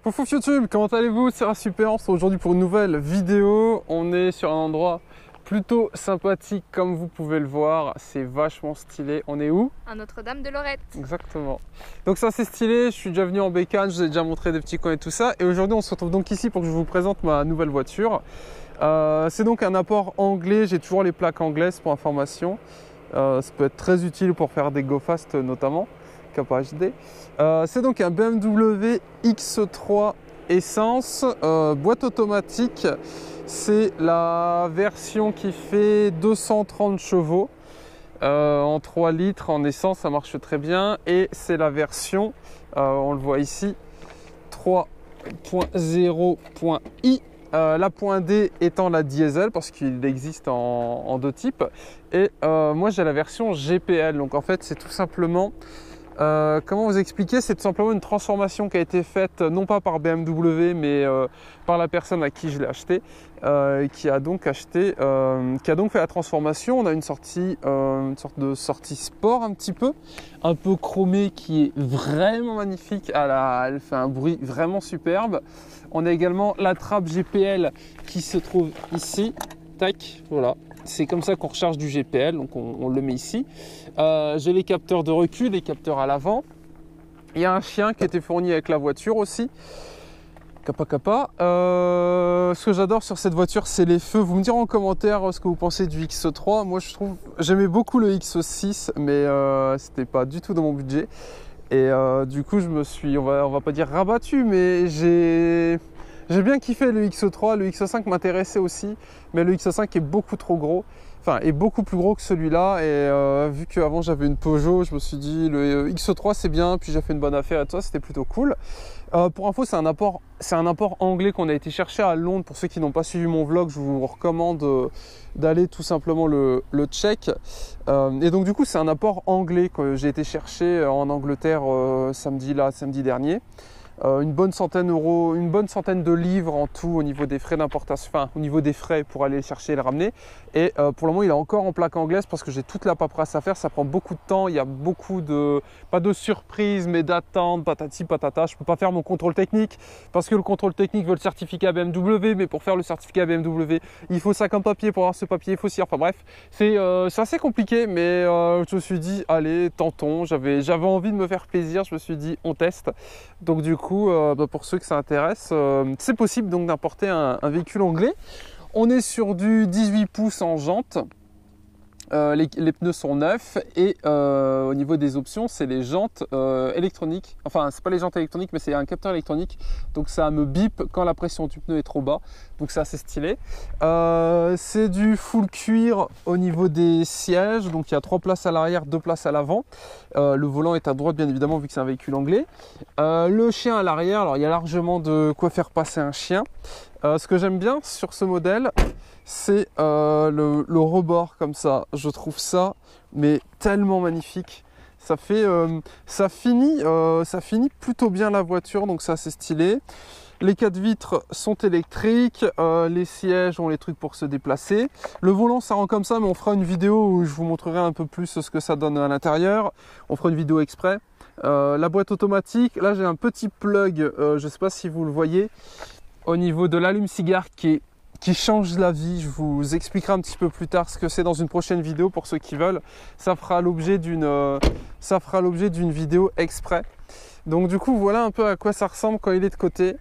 Coucou YouTube, comment allez-vous? C'est Super, on se retrouve aujourd'hui pour une nouvelle vidéo. On est sur un endroit plutôt sympathique comme vous pouvez le voir, c'est vachement stylé. On est où? À Notre-Dame de Lorette. Exactement. Donc ça c'est stylé, je suis déjà venu en bécane, je vous ai déjà montré des petits coins et tout ça. Et aujourd'hui on se retrouve donc ici pour que je vous présente ma nouvelle voiture. C'est donc un apport anglais, j'ai toujours les plaques anglaises pour information. Ça peut être très utile pour faire des go fast notamment. HD. C'est donc un BMW X3 essence, boîte automatique. C'est la version qui fait 230 chevaux en 3 litres en essence, ça marche très bien. Et c'est la version, on le voit ici, 3.0.i. La point D étant la diesel parce qu'il existe en deux types. Et moi j'ai la version GPL. Donc en fait c'est tout simplement... comment vous expliquer? C'est tout simplement une transformation qui a été faite non pas par BMW mais par la personne à qui je l'ai acheté, qui a donc fait la transformation. On a une sorte de sortie sport un peu chromée qui est vraiment magnifique. Elle fait un bruit vraiment superbe. On a également la trappe GPL qui se trouve ici. Tac, voilà. C'est comme ça qu'on recharge du GPL, donc on le met ici. J'ai les capteurs de recul, les capteurs à l'avant. Il y a un chien qui était fourni avec la voiture aussi. Kappa kappa. Ce que j'adore sur cette voiture, c'est les feux. Vous me direz en commentaire ce que vous pensez du X3. Moi, j'aimais beaucoup le X6, mais c'était pas du tout dans mon budget. Et du coup, je me suis, on va pas dire rabattu, mais j'ai bien kiffé le X3, le X5 m'intéressait aussi, mais le X5 est beaucoup trop gros, enfin est beaucoup plus gros que celui-là. Et vu qu'avant j'avais une Peugeot, je me suis dit le X3 c'est bien, puis j'ai fait une bonne affaire et tout ça, c'était plutôt cool. Pour info, c'est un apport anglais qu'on a été chercher à Londres. Pour ceux qui n'ont pas suivi mon vlog, je vous recommande d'aller tout simplement le check. Et donc du coup, c'est un apport anglais que j'ai été chercher en Angleterre samedi dernier. Une bonne centaine de livres en tout au niveau des frais d'importation, enfin au niveau des frais pour aller le chercher et le ramener. Et pour le moment, il est encore en plaque anglaise parce que j'ai toute la paperasse à faire. Ça prend beaucoup de temps. Il y a beaucoup pas de surprises, mais d'attente, patati patata. Je peux pas faire mon contrôle technique parce que le contrôle technique veut le certificat BMW, mais pour faire le certificat BMW, il faut 50 papiers. Pour avoir ce papier, il faut aussi. Enfin bref, c'est assez compliqué, mais je me suis dit, allez, tentons. J'avais envie de me faire plaisir. Je me suis dit, on teste. Donc du coup, pour ceux que ça intéresse, c'est possible donc d'importer un véhicule anglais. On est sur du 18 pouces en jantes. Les pneus sont neufs et au niveau des options, c'est les jantes électroniques. Enfin, c'est pas les jantes électroniques, mais c'est un capteur électronique. Donc ça me bip quand la pression du pneu est trop bas. Donc c'est assez stylé. C'est du full cuir au niveau des sièges. Donc il y a 3 places à l'arrière, 2 places à l'avant. Le volant est à droite, bien évidemment, vu que c'est un véhicule anglais. Le chien à l'arrière. Alors il y a largement de quoi faire passer un chien. Ce que j'aime bien sur ce modèle, c'est le rebord comme ça. Je trouve ça mais tellement magnifique. Ça finit plutôt bien la voiture, donc c'est assez stylé. Les 4 vitres sont électriques, les sièges ont les trucs pour se déplacer. Le volant ça rend comme ça, mais on fera une vidéo où je vous montrerai un peu plus ce que ça donne à l'intérieur. On fera une vidéo exprès. La boîte automatique, là j'ai un petit plug, je ne sais pas si vous le voyez, au niveau de l'allume-cigare qui change la vie. Je vous expliquerai un petit peu plus tard ce que c'est dans une prochaine vidéo pour ceux qui veulent. Ça fera l'objet d'une vidéo exprès. Donc du coup, voilà un peu à quoi ça ressemble quand il est de côté.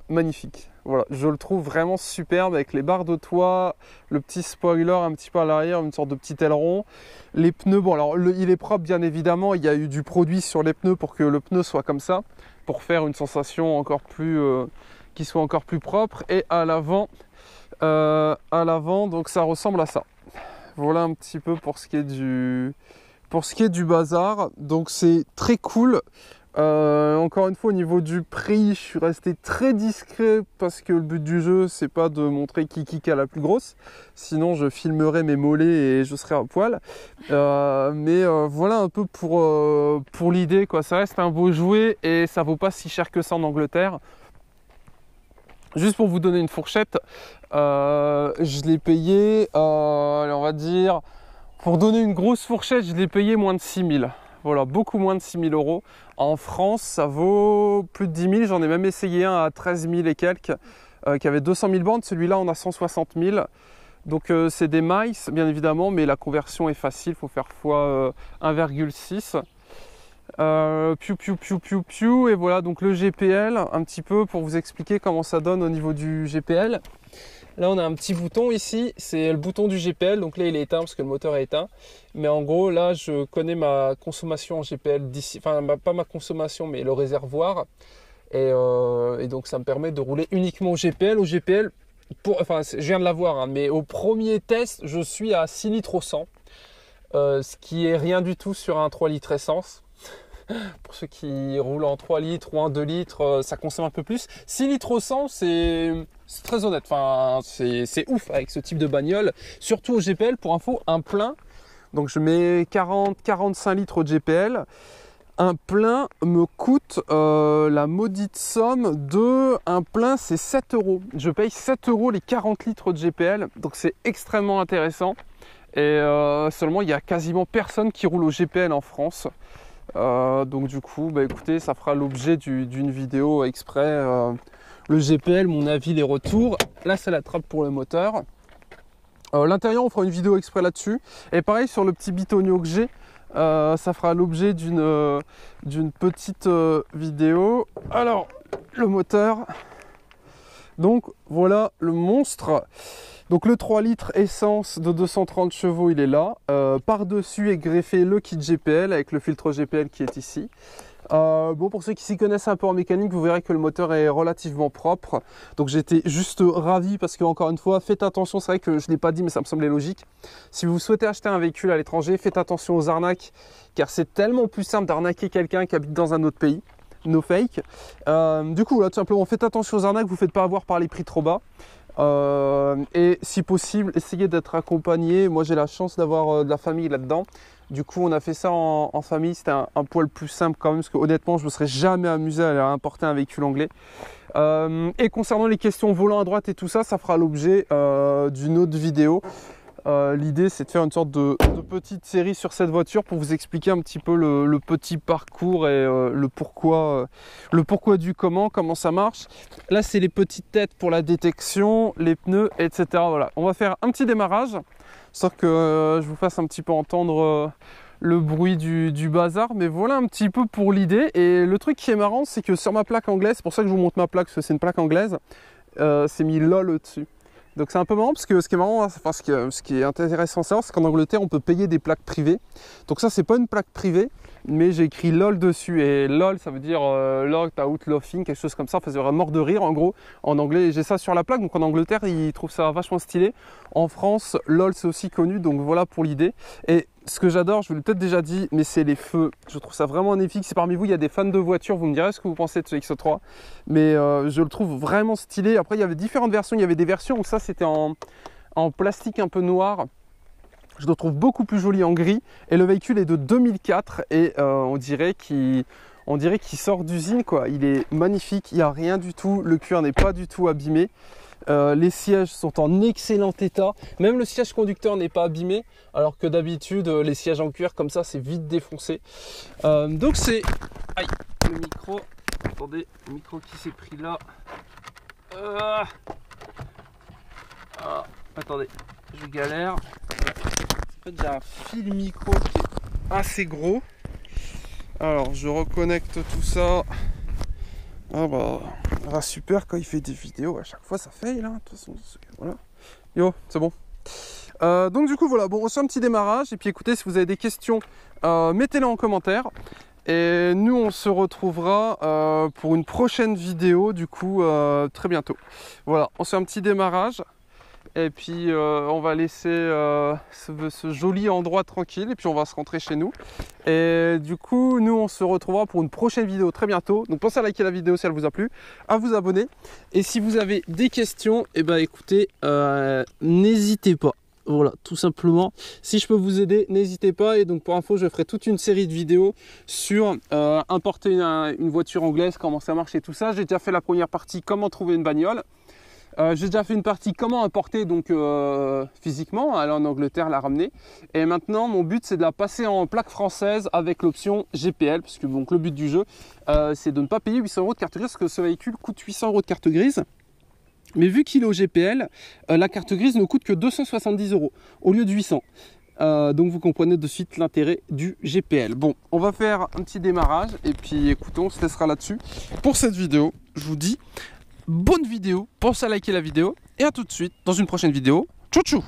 Magnifique. Voilà, je le trouve vraiment superbe avec les barres de toit, le petit spoiler un petit peu à l'arrière, une sorte de petit aileron. Les pneus, bon alors il est propre bien évidemment, il y a eu du produit sur les pneus pour que le pneu soit comme ça, pour faire une sensation encore plus... qui soit encore plus propre. Et à l'avant donc ça ressemble à ça. Voilà un petit peu pour ce qui est du bazar. Donc c'est très cool. Encore une fois, au niveau du prix, je suis resté très discret parce que le but du jeu c'est pas de montrer qui a la plus grosse, sinon je filmerai mes mollets et je serai à poil. Mais voilà un peu pour l'idée quoi. Ça reste un beau jouet et ça vaut pas si cher que ça en Angleterre. Juste pour vous donner une fourchette, je l'ai payé, allez, on va dire, pour donner une grosse fourchette, je l'ai payé moins de 6 000. Voilà, beaucoup moins de 6 000 euros. En France, ça vaut plus de 10 000. J'en ai même essayé un à 13 000 et quelques, qui avait 200 000 bornes. Celui-là, on a 160 000. Donc c'est des miles, bien évidemment, mais la conversion est facile. Il faut faire fois 1,6. Et voilà, donc le GPL, un petit peu pour vous expliquer comment ça donne au niveau du GPL. Là, on a un petit bouton ici, c'est le bouton du GPL. Donc là, il est éteint parce que le moteur est éteint. Mais en gros, là, je connais ma consommation en GPL d'ici. Enfin, pas ma consommation, mais le réservoir. Et donc, ça me permet de rouler uniquement au GPL. Au GPL, enfin, je viens de l'avoir, hein, mais au premier test, je suis à 6 litres au 100. Ce qui est rien du tout sur un 3 litres essence. Pour ceux qui roulent en 3 litres ou en 2 litres, ça consomme un peu plus. 6 litres au 100, c'est très honnête. Enfin, c'est ouf avec ce type de bagnole. Surtout au GPL, pour info, un plein. Donc je mets 40-45 litres au GPL. Un plein me coûte la maudite somme de... Un plein, c'est 7 euros. Je paye 7 euros les 40 litres de GPL. Donc c'est extrêmement intéressant. Et seulement, il y a quasiment personne qui roule au GPL en France. Donc du coup, bah, écoutez, ça fera l'objet d'une vidéo exprès. Le GPL, mon avis, les retours. Là, c'est la trappe pour le moteur. L'intérieur, on fera une vidéo exprès là-dessus. Et pareil, sur le petit bitonio que j'ai, ça fera l'objet d'une petite vidéo. Alors, le moteur. Donc, voilà le monstre. Donc le 3 litres essence de 230 chevaux, il est là. Par-dessus est greffé le kit GPL avec le filtre GPL qui est ici. Bon, pour ceux qui s'y connaissent un peu en mécanique, vous verrez que le moteur est relativement propre. Donc j'étais juste ravi parce que, encore une fois, faites attention. C'est vrai que je ne l'ai pas dit, mais ça me semblait logique. Si vous souhaitez acheter un véhicule à l'étranger, faites attention aux arnaques, car c'est tellement plus simple d'arnaquer quelqu'un qui habite dans un autre pays. No fake. Du coup, là, tout simplement, faites attention aux arnaques. Vous ne faites pas avoir par les prix trop bas. Et si possible, essayez d'être accompagné. Moi, j'ai la chance d'avoir de la famille là-dedans. Du coup, on a fait ça en famille. C'était un poil plus simple quand même, parce que honnêtement, je me serais jamais amusé à aller importer un véhicule anglais. Et concernant les questions volant à droite et tout ça, ça fera l'objet d'une autre vidéo. L'idée, c'est de faire une sorte de petite série sur cette voiture pour vous expliquer un petit peu le petit parcours et le pourquoi du comment ça marche. Là, c'est les petites têtes pour la détection, les pneus, etc. Voilà, on va faire un petit démarrage, sauf que je vous fasse un petit peu entendre le bruit du bazar, mais voilà un petit peu pour l'idée. Et le truc qui est marrant, c'est que sur ma plaque anglaise, c'est pour ça que je vous montre ma plaque, parce que c'est une plaque anglaise, c'est mis LOL au-dessus. Donc c'est un peu marrant parce que ce qui est marrant, enfin ce qui est intéressant à savoir, c'est qu'en Angleterre on peut payer des plaques privées. Donc ça, c'est pas une plaque privée, mais j'ai écrit LOL dessus. Et LOL, ça veut dire Locked Out Laughing, quelque chose comme ça. Enfin, c'est vraiment mort de rire en gros en anglais. J'ai ça sur la plaque. Donc en Angleterre, ils trouvent ça vachement stylé. En France, LOL c'est aussi connu. Donc voilà pour l'idée. Et ce que j'adore, je vous l'ai peut-être déjà dit, mais c'est les feux. Je trouve ça vraiment magnifique. Si parmi vous, il y a des fans de voitures, vous me direz ce que vous pensez de ce X3. Mais je le trouve vraiment stylé. Après, il y avait différentes versions. Il y avait des versions où ça, c'était en plastique un peu noir. Je le trouve beaucoup plus joli en gris. Et le véhicule est de 2004 et on dirait qu'il sort d'usine, quoi. Il est magnifique, il n'y a rien du tout. Le cuir n'est pas du tout abîmé. Les sièges sont en excellent état. Même le siège conducteur n'est pas abîmé. Alors que d'habitude, les sièges en cuir comme ça, c'est vite défoncé. Donc c'est... Aïe, le micro. Attendez, le micro qui s'est pris là. Attendez, je galère. En fait, j'ai un fil micro qui est assez gros. Alors, je reconnecte tout ça. Ah bah, super, quand il fait des vidéos, à chaque fois ça fail, hein. De toute façon, voilà. Yo, c'est bon. Donc du coup, voilà, bon, on fait un petit démarrage. Et puis écoutez, si vous avez des questions, mettez-les en commentaire. Et nous, on se retrouvera pour une prochaine vidéo, du coup, très bientôt. Voilà, on fait un petit démarrage. Et puis on va laisser ce joli endroit tranquille et puis on va se rentrer chez nous. Et du coup, nous on se retrouvera pour une prochaine vidéo très bientôt. Donc pensez à liker la vidéo si elle vous a plu, à vous abonner. Et si vous avez des questions, et ben écoutez, n'hésitez pas. Voilà, tout simplement. Si je peux vous aider, n'hésitez pas. Et donc pour info, je ferai toute une série de vidéos sur importer une voiture anglaise, comment ça marche et tout ça. J'ai déjà fait la première partie, comment trouver une bagnole. J'ai déjà fait une partie comment importer donc physiquement, aller en Angleterre, la ramener. Et maintenant, mon but, c'est de la passer en plaque française avec l'option GPL, parce que donc, le but du jeu, c'est de ne pas payer 800 € de carte grise, parce que ce véhicule coûte 800 € de carte grise. Mais vu qu'il est au GPL, la carte grise ne coûte que 270 € au lieu de 800. Donc vous comprenez de suite l'intérêt du GPL. Bon, on va faire un petit démarrage et puis écoutons, on se laissera là-dessus pour cette vidéo. Je vous dis bonne vidéo, pensez à liker la vidéo et à tout de suite dans une prochaine vidéo. Tchou tchou!